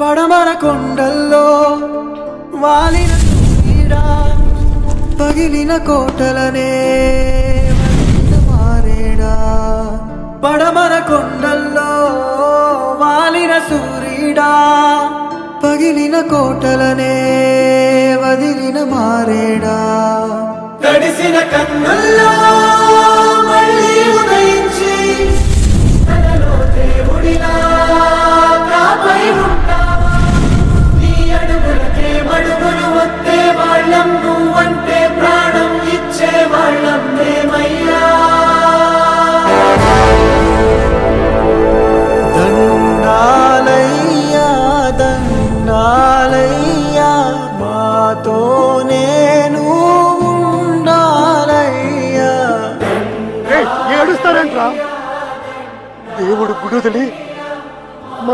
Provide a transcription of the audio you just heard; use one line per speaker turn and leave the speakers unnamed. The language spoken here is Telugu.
పడమర కొండల్లో వాలిన సూర్యుడా పగిలిన కోటలనే మారేడా. పడమర కొండల్లో వాలిన సూర్యుడా పగిలిన కోటలనే వదిలిన మారేడా. తడిసిన కన్నుల్లో మళ్ళీ ఉదయించి తనలో దేవుడిలా కాపై ఉంటావా. నీ అడుగులకే మడుగులు వస్తే వాళ్ళం, నువ్వంటే ప్రాణం ఇచ్చే వాళ్ళం మేమయ్యా. దండాలయ్యా దండాలయ్యా మాతో నేను ఉండాలయ్యా.
ఏడుస్తారంట్రా? దేవుడు గుడి వదిలి